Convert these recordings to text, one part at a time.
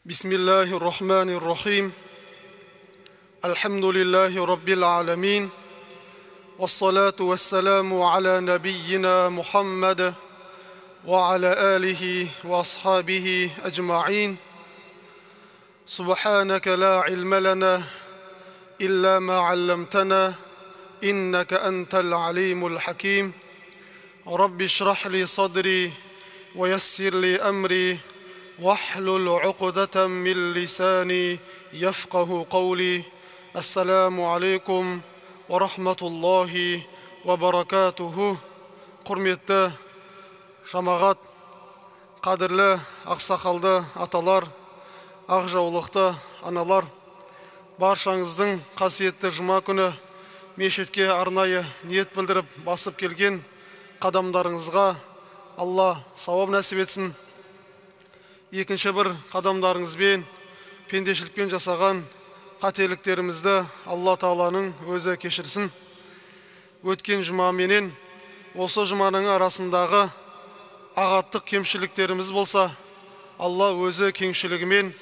بسم الله الرحمن الرحيم الحمد لله رب العالمين والصلاة والسلام على نبينا محمد وعلى آله وأصحابه أجمعين سبحانك لا علم لنا إلا ما علمتنا إنك أنت العليم الحكيم رب اشرح لي صدري ويسر لي أمري واحلل عقدة من لساني يفقه قولي السلام عليكم ورحمة الله وبركاته. Құрметті жамағат, қадірлі ақсақалды аталар, ақ жаулықты аналар, баршаңыздың қасиетті жұма күні мешітке арнайы ниет білдіріп басып келген қадамдарыңызға Алла сауап нәсіп етсін. Екінші бір қадамдарыңызбен, пендешілікпен жасаған қателіктерімізді Алла Тағаланың өзі кешірсін. Өткен жұма менен осы жұманың арасындағы ағаттық кемшіліктеріміз болса, Алла өзі кеңшілігімен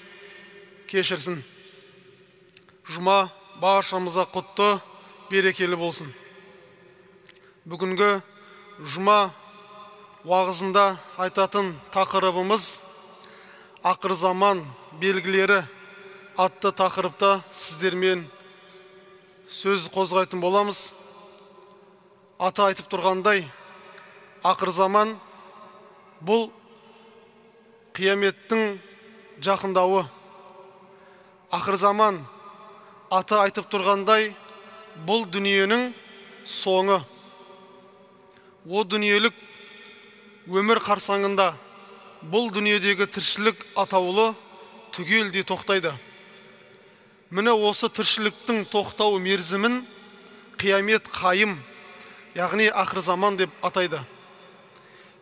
кешірсін. Жұма баршамызға құтты, берекелі болсын. Бүгінгі жұма уағызында айтатын тақырыбымыз ақыр заман белгілері атты тақырыпта сіздермен сөз қозғайтын боламыз. Аты айтып тұрғандай, ақыр заман бұл қияметтің жақындауы. Ақыр заман аты айтып тұрғандай, бұл дүниенің соңы. О дүниелік өмір қарсаңында бұл дүниедегі тіршілік атаулы түгелдей тоқтайды. Міне осы тіршіліктің тоқтау мерзімін қиямет қайым, яғни ақыр заман деп атайды.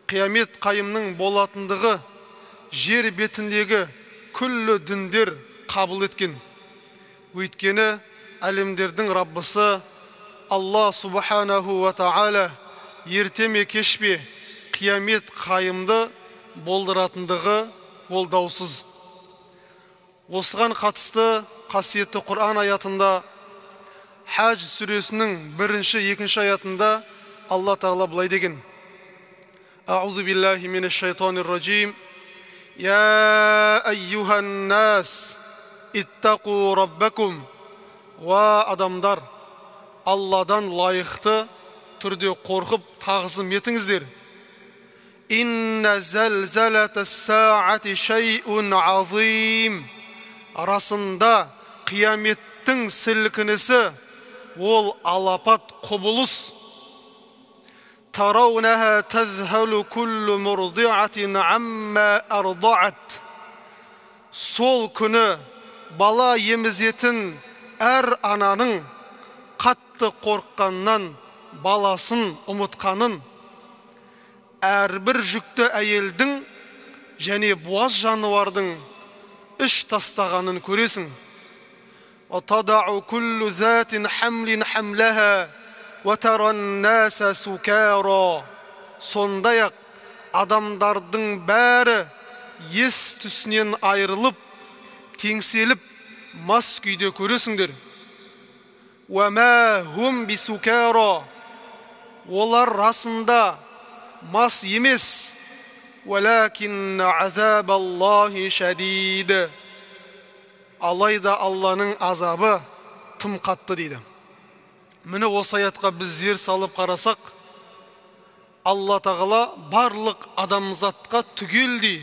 Қиямет қайымның болатындығы жер бетіндегі күллі діндер қабыл еткен. Өйткені әлемдердің Раббысы Алла Субханаху ва Тағала ерте ме кеш пе қиямет қайымды болдыратындығы ол даусыз. Осыған қатысты қасиетті Құр'ан аятында Хадж сүресінің 1-2 аятында Алла Тағала былай деген: Аузу биллахи минеш шайтанир раджим. Я айюхан нас иттақу раббакум. Ва адамдар, Алладан лайықты түрде қорқып тағзым етіңіздер. Инна зәлзәләті саати шайун азим. Арасында қияметтің сілкінісі ол алапат құбылыс. Тараунаха тазхалу күллу мурдиатин амма ардаат. Сол күні бала емізетін әр ананың қатты қорыққаннан баласын ұмытқанын, әрбір жүкті әйелдің және буаз жануардың іш тастағанын көресің. Тадау күллу зәтин хамлин хамлаха ва таран наса сукара. Сондай-ақ адамдардың бәрі ес түсінен айырылып, теңселіп, мас күйде көресіңдер. Ва ма хум бисукара. Олар расында мас емес. Валакин азабаллахи шадид. Алайда Алланың азабы тым қатты дейді. Міне осы аятқа біз зер салып қарасақ, Алла Тағала барлық адамзатқа түгелдей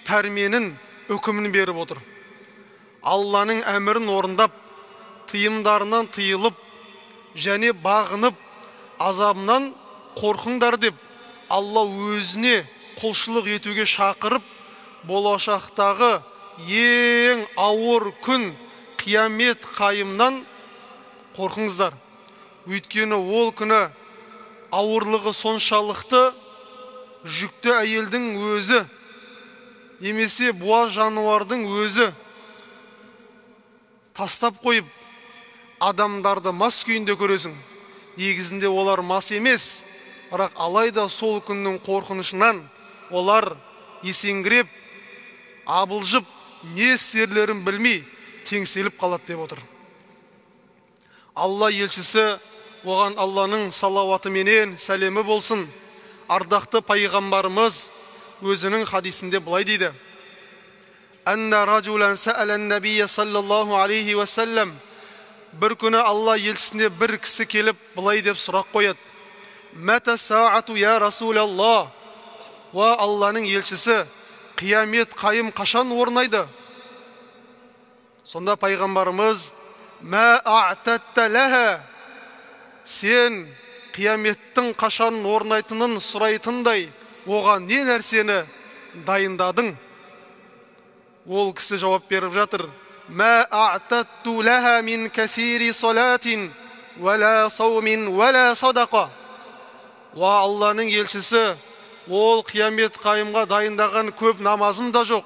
пәрменін, үкімін беріп отыр. Алланың әмірін орындап, тыйымдарынан тыйылып, және бағынып, азабынан қорқыңдар деп Алла өзіне құлшылық етуге шақырып, болашақтағы ең ауыр күн қиямет қайымнан қорқыңыздар. Өйткені ол күні ауырлығы соншалықты жүкті әйелдің өзі немесе буаз жануардың өзі тастап қойып, адамдарды мас күйінде көресің. Негізінде олар мас емес, бірақ алайда сол күннің қорқынышынан олар есеңгіреп, абылжып, не істерлерін білмей теңселіп қалады деп отыр. Алла елшісі, оған Алланың салауаты менен сәлемі болсын, ардақты пайғамбарымыз өзінің хадисінде былай дейді: «Анна ражулан саалан набия саллаллаху алейхи ва саллам». Бір күні Алла елшісіне бір кісі келіп былай деп сұрақ қояды: «Мата саату я Расулаллах». Ва Алланың елшісі, қиямет қайым қашан орнайды? Сонда пайғамбарымыз: «Ма а'татта лаха». Сен қияметтің қашан орнайтынын сұрайтындай оған не нәрсені дайындадың? Ол кісі жауап беріп жатыр: «Ма а'татту лаха мин касири салатин вала саумин вала садақа». Ва Алланың елшісі, ол қиямет қайымға дайындаған көп намазым да жоқ,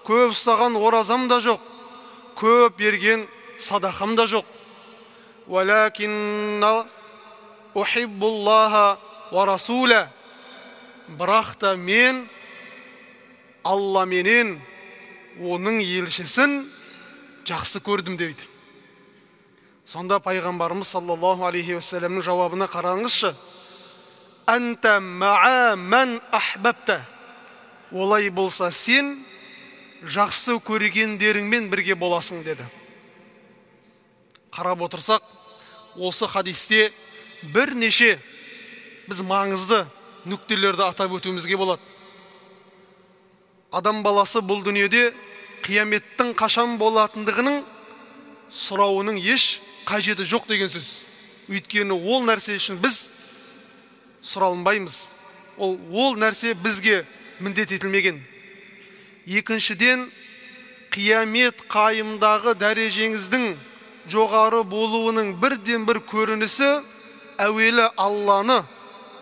көп ұстаған оразам да жоқ, көп берген садақам да жоқ. «Валакинна ухиббуллаха ва расула». Бірақ та мен Алла менен оның елшісін жақсы көрдім дейді. Сонда пайғамбарымыз саллаллаху алейхи ва салламның жауабына қараңызшы: «Анта ма'a ман ахбабта». Олай болса сен жақсы көргендеріңмен бірге боласың деді. Қарап отырсақ, осы хадисте бірнеше біз маңызды нүктелерді атап өтуімізге болады. Адам баласы бұл дүниеде қияметтің қашан болатындығының сұрауының еш қажеті жоқ деген сөз. Өйткені ол нәрсе үшін біз сұралынбаймыз. Ол нәрсе бізге міндет етілмеген. Екіншіден, қиямет қайымдағы дәрежеңіздің жоғары болуының бірден бір көрінісі әуелі Алланы,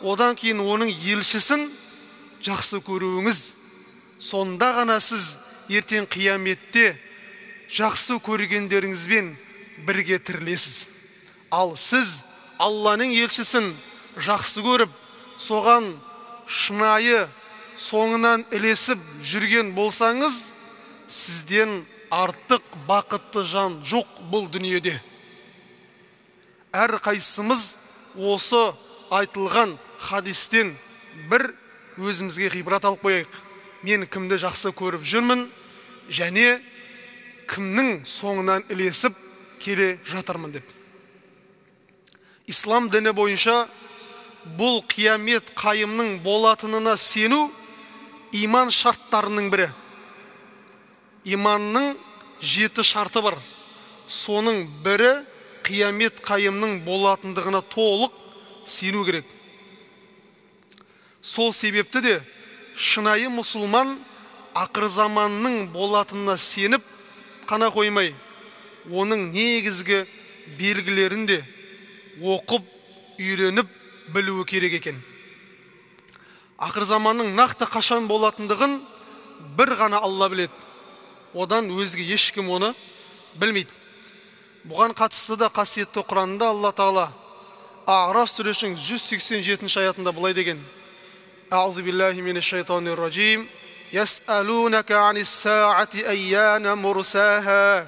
одан кейін оның елшісін жақсы көруіңіз. Сонда ғана сіз ертең қияметте жақсы көргендеріңізбен бірге тірілесіз. Ал сіз Алланың елшісін жақсы көріп, соған шынайы соңынан ілесіп жүрген болсаңыз, сізден артық бақытты жан жоқ бұл дүниеде. Әр қайсымыз осы айтылған хадистен бір өзімізге ғибрат алып қояйық. Мен кімді жақсы көріп жүрмін, және кімнің соңынан ілесіп келе жатырмын деп. Ислам діні бойынша бұл қиямет қайымның болатынына сену иман шарттарының бірі. Иманның 7 шарты бар. Соның бірі қиямет қайымның болатындығына толық сену керек. Сол себепті де шынайы мұсылман ақыр заманның болатынына сеніп қана қоймай, оның негізгі белгілерін де оқып, үйреніп білуі керек екен. Ақыр заманның нақты қашан болатындығын бір ғана Алла біледі. Одан өзге ешкім оны білмейді. Бұған қатысты да қасиетті Құранында Алла Тағала А'раф сүресінің 187 аятында былай деген: «Аузу биллахи минеш-шайтанир ражим. Яс'алунака анис-са'ати айяна мурсаха».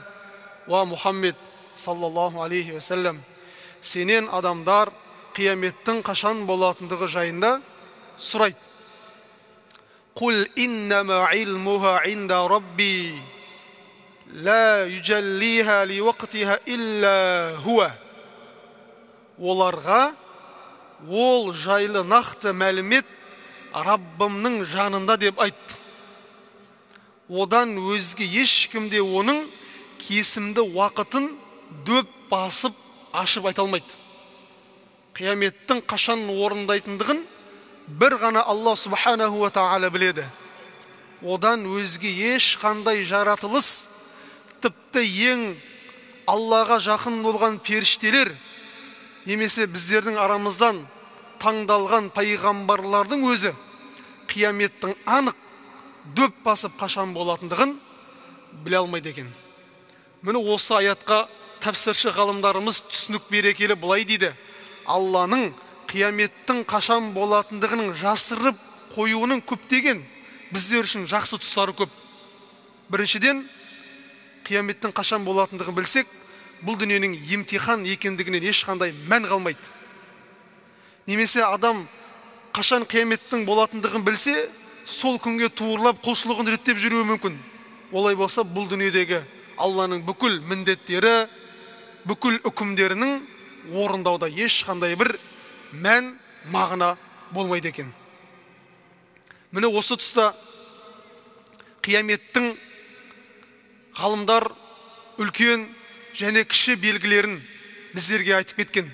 Ва Мұхаммед саллаллаху алейхи ва саллям, сенен адамдар қияметтің қашан болатындығы жайында сұрайды. «Қул иннама илмуха инда рабби, ла юджаллиха ли вақтиха илля хуа». Оларға ол жайлы нақты мәлімет Раббымның жанында деп айтты. Одан өзге ешкімде оның кесімді уақытын дөп басып ашып айта алмайды. Қияметтің қашан орындайтындығын бір ғана Алла субханаху ва тағала біледі. Одан өзге ешқандай жаратылыс, тіпті ең Аллаға жақын болған періштелер, немесе біздердің арамыздан таңдалған пайғамбарлардың өзі қияметтің анық дөп басып қашан болатындығын біле алмайды екен. Міне осы аятқа тәпсірші ғалымдарымыз түсінік бере келе былай дейді: Алланың қияметтің қашан болатындығының жасырып қоюының көптеген біздер үшін жақсы тұстары көп. Біріншіден, қияметтің қашан болатындығын білсек, бұл дүниенің емтихан екендігінен ешқандай мән қалмайды. Немесе адам қашан қияметтің болатындығын білсе, сол күнге туырлап құлшылығын реттеп жүруі мүмкін. Олай болса, бұл дүниедегі Алланың бүкіл міндеттері, бүкіл үкімдерінің орындауда ешқандай бір мән, мағына болмайды екен. Міне осы тұста қияметтің ғалымдар үлкен және кіші белгілерін біздерге айтып кеткен.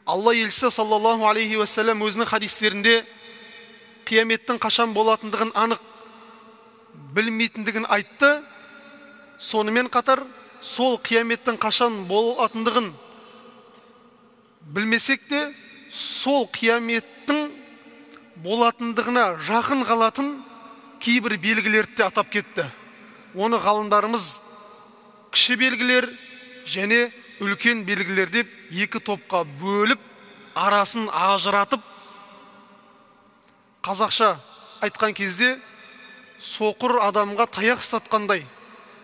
Алла елшісі саллаллаху алейхи уассалам өзінің хадистерінде қияметтің қашан болатындығын анық білмейтіндігін айтты. Сонымен қатар сол қияметтің қашан болатындығын білмесек те, сол қияметтің болатындығына жақын қалатын кейбір белгілерді де атап кетті. Оны ғалымдарымыз кіші белгілер және үлкен белгілер деп екі топқа бөліп, арасын ажыратып, қазақша айтқан кезде соқыр адамға таяқ ұстатқандай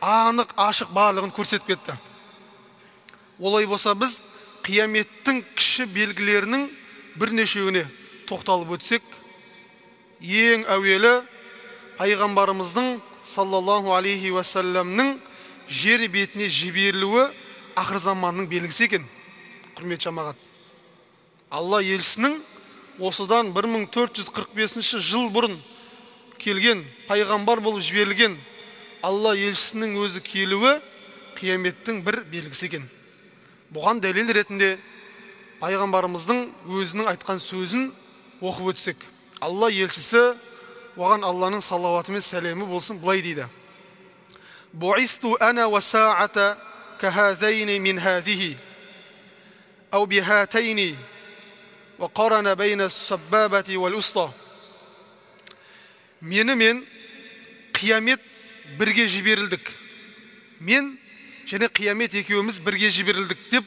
анық ашық барлығын көрсетіп кетті. Олай болса, біз қияметтің кіші белгілерінің бірнешеуіне тоқталып өтсек, ең әуелі пайғамбарымыздың саллаллаху алейхи уассаламның жер бетіне жіберілуі ақыр заманның белгісі екен. Құрметті жамағат, Алла елшісінің осыдан 1445 жыл бұрын келген, пайғамбар болып жіберілген Алла елшісінің өзі келуі қияметтің бір белгісі екен. Бұған дәлел ретінде пайғамбарымыздың өзінің айтқан сөзін оқып өтсек, Алла елшісі, оған Алланың салауаты мен сәлемі болсын, бұлай дейді: «Бу'исту ана ва са'ата кахазайни мин хазихи, ау бихатайни, ва қарана байна саббабати вал уста». Мені мен қиямет бірге жіберілдік. Мен және қиямет екеуміз бірге жіберілдік деп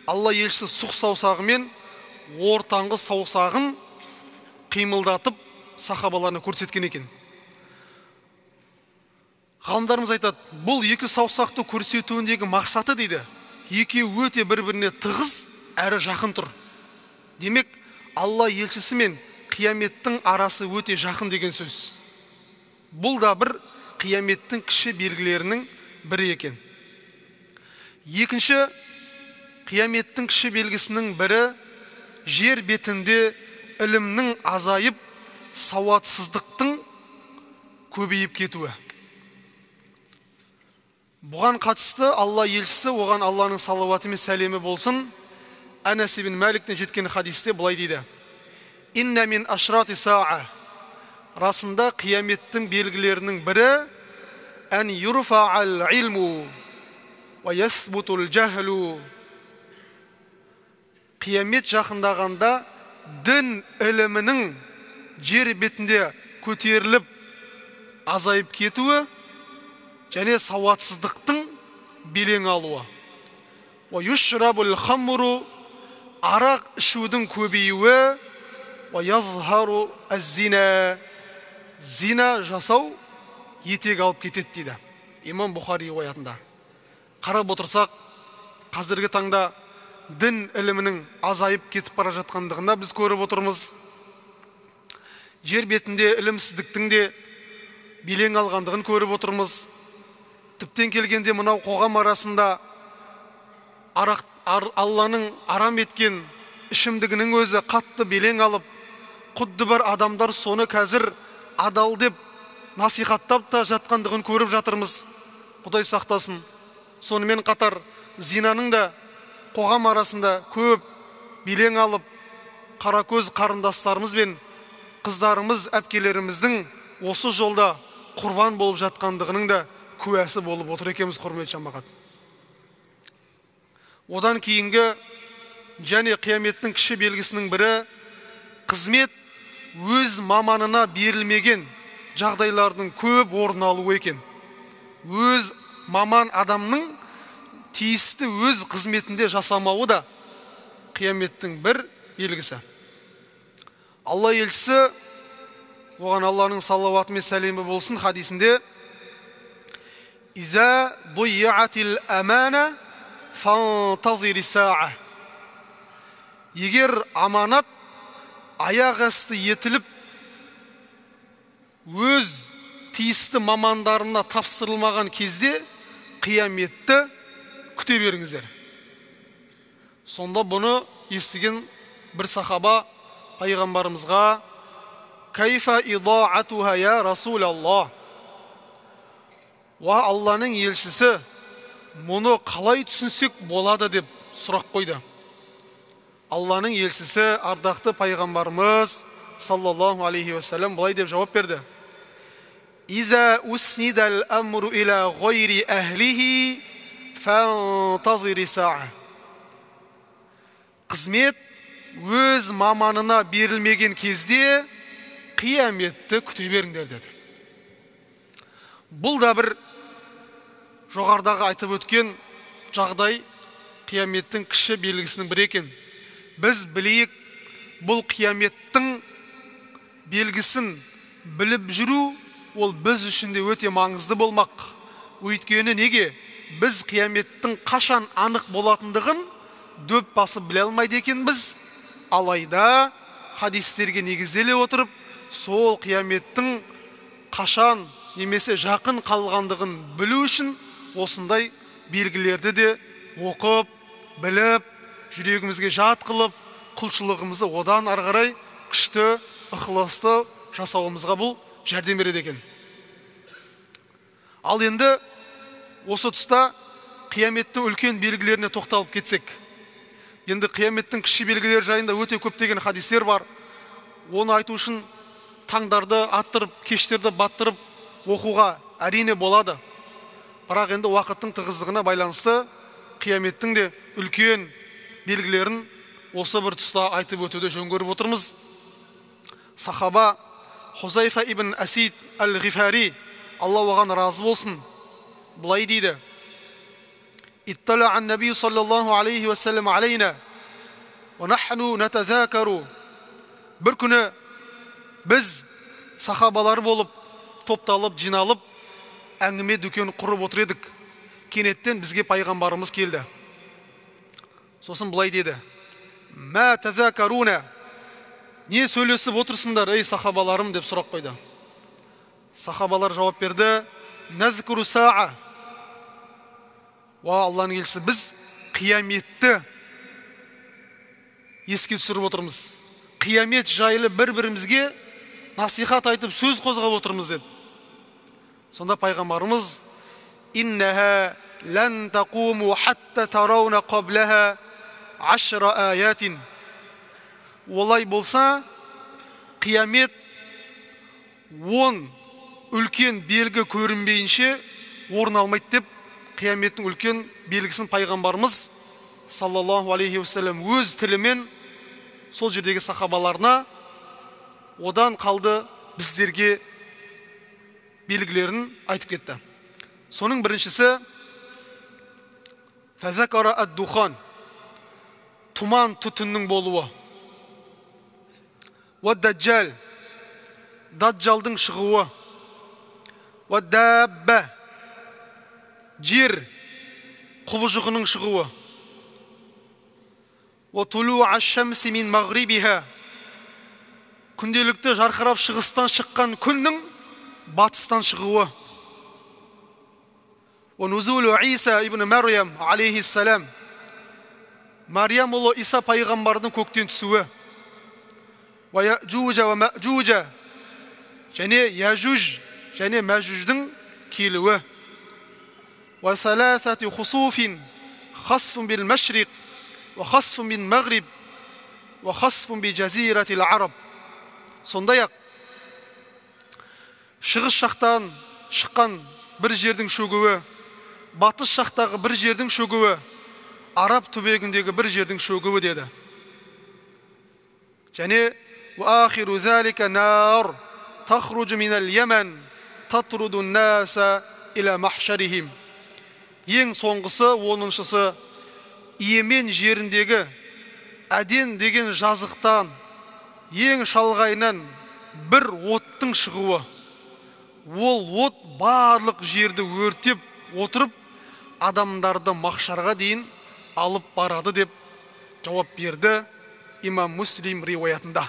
Алла елшісі сұқ саусағымен ортаңғы саусағын қимылдатып сахабаларына көрсеткен екен. Ғалымдарымыз айтады, бұл екі саусақты көрсетуіндегі мақсаты дейді, екеуі өте бір-біріне тығыз әрі жақын тұр. Демек, Алла елшісі мен қияметтің арасы өте жақын деген сөз. Бұл да бір қияметтің кіші белгілерінің бірі екен. Екінші, қияметтің кіші белгісінің бірі жер бетінде ілімнің азайып, сауатсыздықтың көбейіп кетуі. Бұған қатысты Алла елшісі, оған Алланың салауаты мен сәлемі болсын, Анас ибн Маликтен жеткен хадисте бұлай дейді: «Инна мин ашрати саа». Расында қияметтің белгілерінің бірі «Ан юрфа'ал илму ва ясбутул джахлу». Қиямет жақындағанда дін ілімінің жер бетінде көтеріліп, азайып кетуі және сауатсыздықтың белең алуы. «Ва юшрабул хамру», арақ ішудің көбеюі. «Ва язхару аз-зина», зина жасау етек алып кетеді дейді Имам Бұхари риуаятында. Қарап отырсақ, қазіргі таңда дін ілімінің азайып кетіп бара жатқандығында біз көріп отырмыз. Жер бетінде ілімсіздіктің де белең алғандығын көріп отырмыз. Тіптен келгенде мынау қоғам арасында Алланың арам еткен ішімдігінің өзі қатты белең алып, құдды бір адамдар соны қазір адал деп насихаттап та жатқандығын көріп жатырмыз. Құдай сақтасын. Сонымен қатар зинаның да қоғам арасында көп белең алып, қаракөз қарындастарымыз бен қыздарымыз, әпкелеріміздің осы жолда құрбан болып жатқандығының да куәсі болып отыр екенбіз, құрметті жамағат. Одан кейінгі және қияметтің кіші белгісінің бірі қызмет өз маманына берілмеген жағдайлардың көп орын алуы екен. Өз маман адамның тиісті өз қызметінде жасамауы да қияметтің бір белгісі. Алла елшісі, оған Алланың салауаты мен сәлемі болсын, хадисінде İza duyyatil amana fantaziri sa'a. Егер аманат аяқ асты етіліп, өз тиісті мамандарына тапсырылмаған кезде қияметті күте беріңіздер. Сонда бұны естіген бір сахаба пайғамбарымызға: "Кайфа идаатуха я Расулаллах?" Ва Алланың елшісі, мұны қалай түсінсек болады деп сұрақ қойды. Алланың елшісі, ардақты пайғамбарымыз саллаллаху алейхи вассалам былай деп жауап берді: "Иза уснидал амру иля гайри ахлихи фантазири саа." Қызмет өз маманына берілмеген кезде қияметті күте беріңдер деді. Бұл да бір жоғарыдағы айтып өткен жағдай қияметтің кіші белгісінің бірі екен. Біз білейік, бұл қияметтің белгісін біліп жүру, ол біз үшін де өте маңызды болмақ. Өйткені неге? Біз қияметтің қашан анық болатындығын дөп басып біле алмайды екенбіз. Алайда хадистерге негізделе отырып, сол қияметтің қашан немесе жақын қалғандығын білу үшін осындай белгілерді де оқып, біліп, жүрегімізге жат қылып, құлшылығымызды одан ары қарай күшті, ықыласты жасауымызға бұл жәрдем береді екен. Ал енді осы тұста қияметтің үлкен белгілеріне тоқталып кетсек. Енді қияметтің кіші белгілері жайында өте көптеген хадистер бар. Оны айту үшін таңдарды аттырып, кештерді баттырып оқуға әрине болады. Бірақ енді уақыттың тығыздығына байланысты қияметтің де үлкен белгілерін осы бір тұста айтып өтуді жөн көріп отырмыз. Сахаба Хузайфа ибн Асид әл-Ғифари, Алла оған разы болсын, былай дейді: "Иттала'ан набий саллаллаху алейхи ва саллям алейна ва нахну натазакару." Бір күні біз сахабалар болып, топталып, жиналып, әңгіме дүкен құрып отыр едік. Кенеттен бізге пайғамбарымыз келді. Сосын былай деді: "Ма тазакаруна?" Не сөйлесіп отырсыңдар, ей сахабаларым, деп сұрақ қойды. Сахабалар жауап берді: "Назкуру саа." Ва Алланың елшісі, біз қияметті еске түсіріп отырмыз. Қиямет жайлы бір-бірімізге насихат айтып, сөз қозғап отырмыз деді. Сонда пайғамбарымыз: "Иннаха лан тақуму хатта тарауна қаблаха 10 аятин." Олай болса, қиямет 10 үлкен белгі көрінбейінше орын алмайды деп, қияметтің үлкен белгісін пайғамбарымыз саллаллаху алейхи вассалам өз тілімен сол жердегі сахабаларына, одан қалды біздерге белгілерін айтып кетті. Соның біріншісі фазакара ад-духан, тұман түтіннің болуы. Вад-даджал, даджалдың шығуы. Вад-дабба, жер құбыжығының шығуы. Ватулу аш-шамси мин мағрибиха, күнделікті жарқырап шығыстан шыққан күннің батыстан шығуы. Ванузулу Иса ибн Марьям алейхиссалам, Марьям ұлы Иса пайғамбардың көктен түсуі. Ва яджужа ва маджужа, және яжуж және мәжуждың келуі. Ва саласати хусуфин, хасфун бил машриқ, ва хасфун бил мағриб, ва хасфун би жазиратил араб. Сондай-ақ шығыс жақтан шыққан бір жердің шөгуі, батыс жақтағы бір жердің шөгуі, араб түбегіндегі бір жердің шөгуі деді. Және ва ахиру залика нар тахруджу минал Йемен татруду наса иля махшарихим. Ең соңғысы, 10-шысы, Йемен жеріндегі Әден деген жазықтан, ең шалғайынан бір оттың шығуы. Ол от барлық жерді өртеп, отырып адамдарды махшарға дейін алып барады деп жауап берді имам Муслим риуаятында.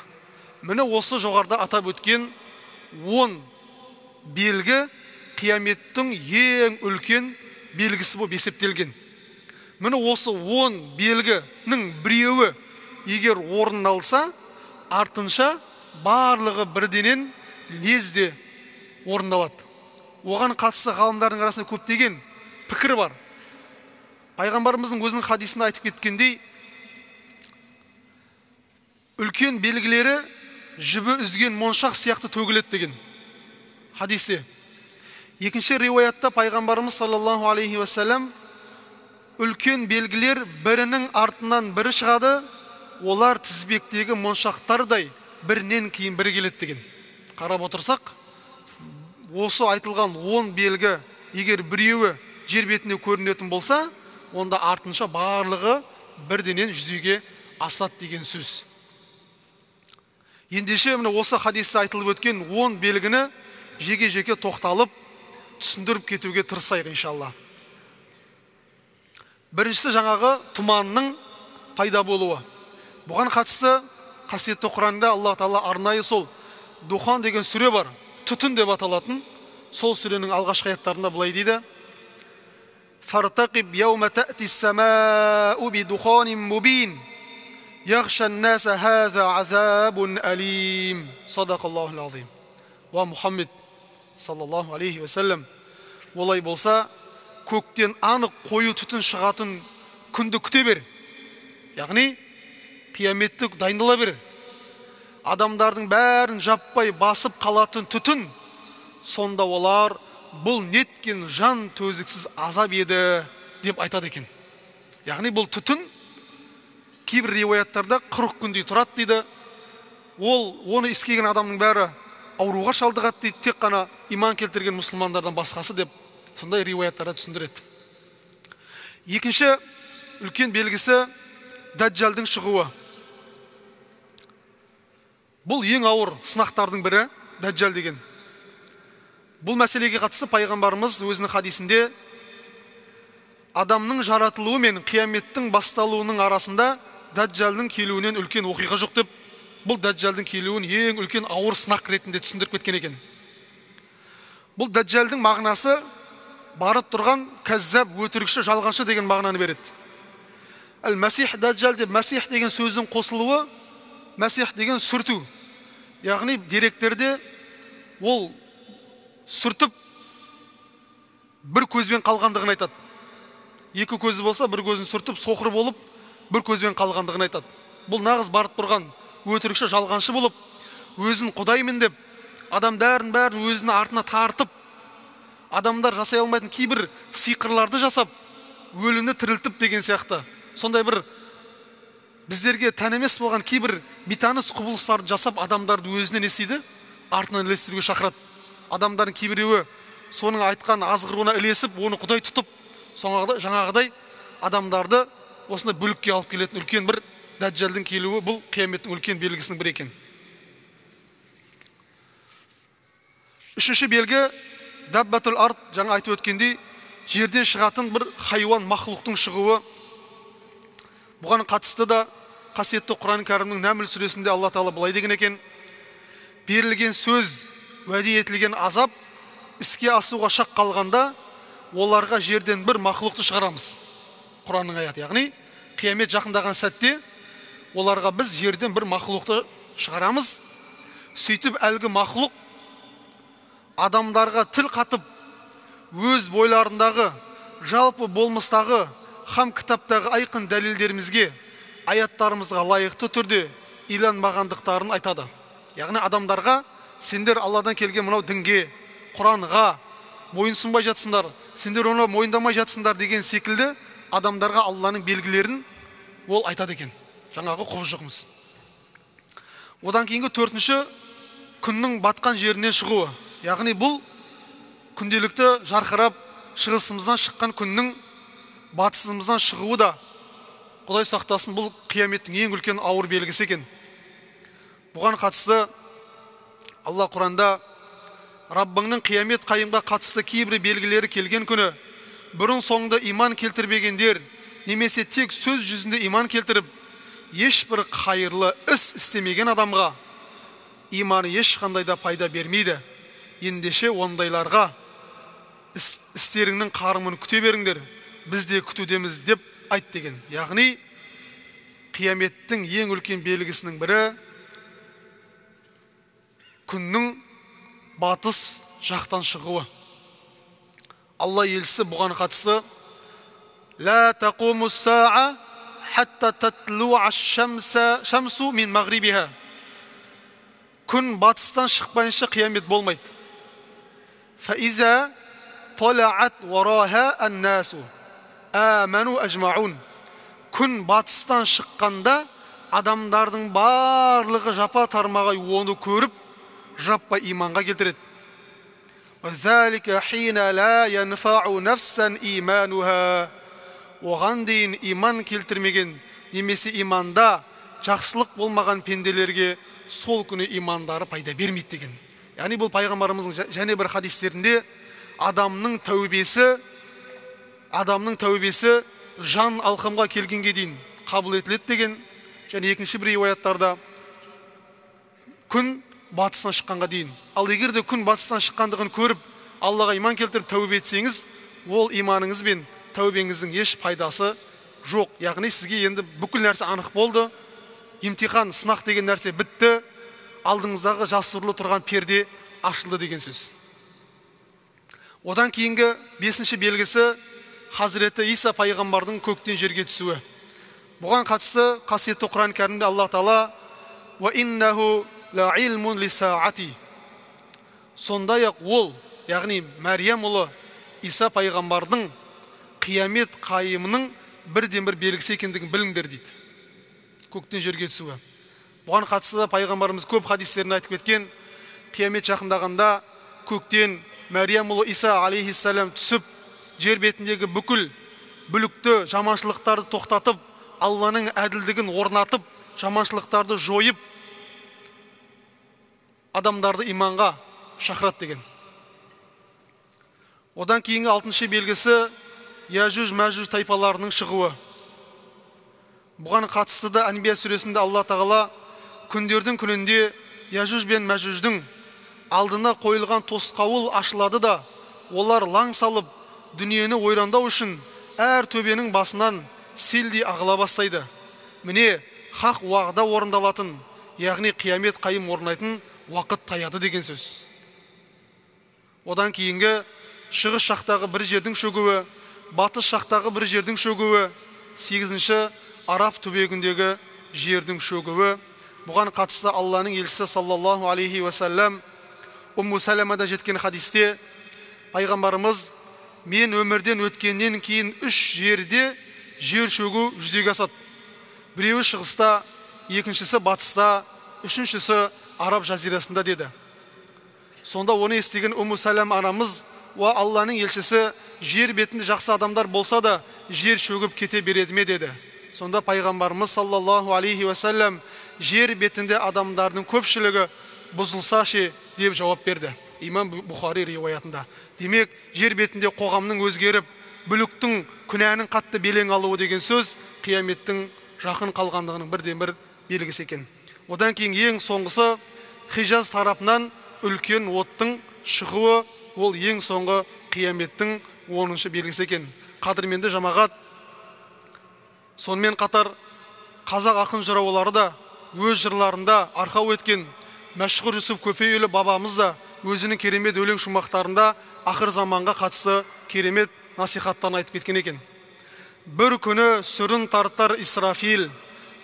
Міне осы жоғарыда атап өткен 10 белгі қияметтің ең үлкен белгісі болып есептелген. Міне осы 10 белгінің біреуі егер орын алса, артынша барлығы бірденен лезде орындалады. Оған қатысты ғалымдардың арасында көптеген пікір бар. Пайғамбарымыздың өзінің хадисінде айтып кеткендей, үлкен белгілері жібі үзген моншақ сияқты төгіледі деген хадисте. Екінші риуаятта пайғамбарымыз саллаллаху алейхи уассалам үлкен белгілер бірінің артынан бірі шығады, олар тізбектегі моншақтардай бірінен кейін бірі келеді деген. Қарап отырсақ, осы айтылған 10 белгі егер біреуі жер бетінде көрінетін болса, онда артынша барлығы бірденен жүзеге асады деген сөз. Ендеше міне осы хадисте айтылып өткен 10 белгіні жеке-жеке тоқталып, түсіндіріп кетуге тырысайық иншалла. Біріншісі жаңағы тұманның пайда болуы. Бұған қатысты қасиетті Құранда Алла Тағала арнайы сол Духан деген сүре бар, түтін деп аталатын. Сол сүренің алғашқы аяттарында былай дейді: Фартақиб яума таъти ас-самаъу бидуханин мубин яхша ан-наса хаза азабун алим. Садақаллахул азим. Ва Мұхаммед саллаллаху алейхи ва саллям, олай болса, көктен анық қою түтін шығатын күнді күте бер. Яғни қияметті дайындала бер. Адамдардың бәрін жаппай басып қалатын түтін, сонда олар бұл неткен жан төзіксіз азап еді деп айтады екен. Яғни бұл түтін кейбір риуаяттарда 40 күндей тұрады дейді. Оны ескеген адамның бәрі ауруға шалдығады дейді, тек қана иман келтірген мұсылмандардан басқасы деп сондай риуаяттарда түсіндіреді. Екінші үлкен белгісі Даджалдың шығуы. Бұл ең ауыр сынақтардың бірі Даджал деген. Бұл мәселеге қатысты пайғамбарымыз өзінің хадисінде адамның жаратылуы мен қияметтің басталуының арасында Даджалдың келуінен үлкен оқиға жоқ деп, бұл Даджалдың келуін ең үлкен ауыр сынақ ретінде түсіндіріп кеткен екен. Бұл Даджалдың мағынасы барып тұрған кәззаб, өтірікші, жалғаншы деген мағынаны береді. Әл-Масих Даджал деп Масих деген сөздің қосылуы, Масих деген сүрту. Яғни деректерде ол сүртіп бір көзбен қалғандығын айтады. Екі көзі болса, бір көзін сүртіп, соқыр болып, бір көзбен қалғандығын айтады. Бұл нағыз барып тұрған өтірікші, жалғаншы болып, өзін құдаймын деп, адамдардың бәрін өзінің артына тартып, адамдар жасай алмайтын кейбір сиқырларды жасап, өліні тірілтіп деген сияқты. Сондай бір біздерге тән емес болған кейбір бейтаныс құбылыстарды жасап, адамдарды өзіне несейді, артынан ілестіруге шақырады. Адамдардың кейбіреуі соның айтқан азғыруына ілесіп, оны құдай тұтып, жаңағыдай адамдарды осындай бүлікке алып келетін үлкен бір Даджалдың келуі, бұл қияметтің үлкен белгісінің бірі екен. Үшінші белгі Даббатул ард, жаңа айтып өткендей, жерден шығатын бір хайуан мақлуқтың шығуы. Бұған қатысты да қасиетті Құран кәрімнің Нәмл сүресінде Алла Тағала былай деген екен: берілген сөз, уәде етілген азап іске асуға шақ қалғанда, оларға жерден бір мақлуқты шығарамыз. Құранның аяты. Яғни қиямет жақындаған сәтте оларға біз жерден бір мақлуқты шығарамыз. Сөйтіп әлгі мақлуқ адамдарға тіл қатып, өз бойларындағы, жалпы болмыстағы, хам кітаптағы айқын дәлелдерімізге, аяттарымызға лайықты түрде иланбағандықтарын айтады. Яғни адамдарға сендер Алладан келген мынау дінге, Құранға мойынсұнбай жатсыңдар, сендер оны мойындамай жатсыңдар деген секілді адамдарға Алланың белгілерін ол айтады екен. Жаңағы құбыжығымыз. Одан кейінгі төртінші күннің батқан жерінен шығуы. Яғни бұл күнделікті жарқырап шығысымыздан шыққан күннің батысымыздан шығуы да, Құдай сақтасын, бұл қияметтің ең үлкен ауыр белгісі екен. Бұған қатысты Алла Құранда Раббыңның қиямет қайымға қатысты кейбір белгілері келген күні бұрын соңды иман келтірбегендер, немесе тек сөз жүзінде иман келтіріп, ешбір қайырлы іс істемеген адамға иманы ешқандай да пайда бермейді. Ендеше ондайларға істеріңнің қарымын күте беріңдер, біз де күтудеміз деп айт деген. Яғни қияметтің ең үлкен белгісінің бірі күннің батыс жақтан шығуы. Алла елшісі бұған қатысты: «Ла тақуму саа хатта татлуа аш-шамсу мин мағрибиха». Күн батыстан шықпайынша қиямет болмайды. «Фаиза талаат вараха ан-насу аману ажмаун». Күн батыстан шыққанда адамдардың барлығы жапа тармағай оны көріп, жаппай иманға келтіреді. «Вазалика хина ла янфау нафсан имануха». Оған дейін иман келтірмеген, немесе иманда жақсылық болмаған пенделерге сол күні имандары пайда бермейді деген. Яғни бұл пайғамбарымыздың және бір хадистерінде адамның тәубесі жан алқымға келгенге дейін қабыл етіледі деген, және екінші бір риуаяттарда күн батыстан шыққанға дейін. Ал егер де күн батыстан шыққандығын көріп, Аллаға иман келтіріп тәубе етсеңіз, ол иманыңыз бен тәубеңіздің еш пайдасы жоқ. Яғни сізге енді бүкіл нәрсе анық болды, имтихан, сынақ деген нәрсе бітті, алдыңыздағы жасырылы тұрған перде ашылды деген сөз. Одан кейінгі 5-ші белгісі Хазіреті Иса пайғамбардың көктен жерге түсуі. Бұған қатысты қасиетті Құран кәрімде Алла Тағала «Ва иннаху ла илмун лисаати». Сондай-ақ ол, яғни Мәриям ұлы Иса пайғамбардың қиямет қайымының бірден бір белгісі екендігін біліңдер дейді. Көктен жерге түсуі. Бұған қатысты пайғамбарымыз көп хадистерін айтып кеткен. Қиямет жақындағанда көктен Мәриям ұлы Иса алейхиссалам түсіп, жер бетіндегі бүкіл бүлікті, жаманшылықтарды тоқтатып, Алланың әділдігін орнатып, жаманшылықтарды жойып, адамдарды иманға шақырады деген. Одан кейінгі 6-шы белгісі Яжуж-Мәжуж тайпаларының шығуы. Бұған қатысты да Анбия сүресінде Алла Тағала күндердің күнінде Яжуж бен Мәжуждың алдына қойылған тосқауыл ашылады да, олар лаң салып, дүниені ойрандау үшін әр төбенің басынан селдей ағыла бастайды. Міне, хақ уағда орындалатын, яғни қиямет қайым орнайтын уақыт таяды деген сөз. Одан кейінгі шығыс жақтағы бір жердің шөгуі, батыс жақтағы бір жердің шөгуі, 8-ші Араб түбегіндегі жердің шөгуі. Бұған қатысты Алланың елшісі саллаллаху алейхи уассалам Умму Саламада жеткен хадисте пайғамбарымыз: «Мен өмірден өткеннен кейін 3 жерде жер шөгу жүзеге асады. Біреуі шығыста, екіншісі батыста, үшіншісі Араб жазирасында» деді. Сонда оны естіген Умму Салам анамыз: «Уа Алланың елшісі, жер бетінде жақсы адамдар болса да, жер шөгіп кете береді ме?» деді. Сонда пайғамбарымыз саллаллаху алейхи уассалам: «Жер бетінде адамдардың көпшілігі бұзылса ше» деп жауап берді. Имам Бұхари риуаятында. Демек, жер бетінде қоғамның өзгеріп, бүліктің, күнәнің қатты белең алуы деген сөз қияметтің жақын қалғандығының бірден бір белгісі екен. Одан кейін ең соңғысы Хижаз тарапынан үлкен оттың шығуы, ол ең соңғы қияметтің 10-шы белгісі екен. Қадірменді жамағат, сонымен қатар қазақ ақын жыраулары да өз жырларында арқау еткен мәшһүр Жүсіп Көпейұлы бабамыз да өзінің керемет өлең шумақтарында ақыр заманға қатысты керемет насихаттан айтып кеткен екен. «Бір күні сүрін тартар Исрафил,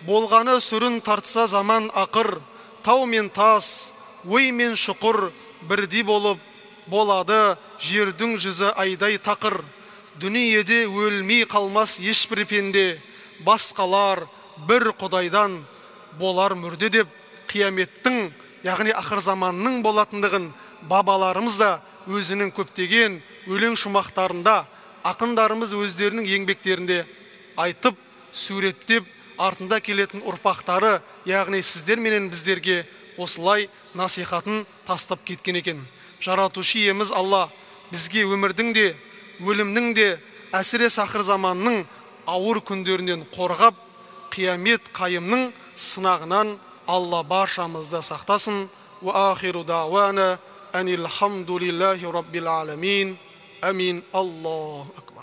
болғаны сүрін тартса заман ақыр, тау мен тас, ой мен шұқыр бірдей болып болады, жердің жүзі айдай тақыр. Дүниеде өлмей қалмас ешбір пенде, басқалар бір құдайдан болар мүрде» деп қияметтің, яғни ақыр заманның болатындығын бабаларымыз да өзінің көптеген өлең шумақтарында, ақындарымыз өздерінің еңбектерінде айтып, суреттеп, артында келетін ұрпақтары, яғни сіздер менен біздерге осылай насихатын тастап кеткен екен. Жаратушы иеміз Алла бізге өмірдің де, өлімнің де, әсіресе ақыр заманның ауыр күндерінен қорғап, қиямет қайымның сынағынан Алла баршамызды сақтасын. Ва ахиру дауана анил хамдулиллахи раббил аламин. Амин. Аллаху акбар.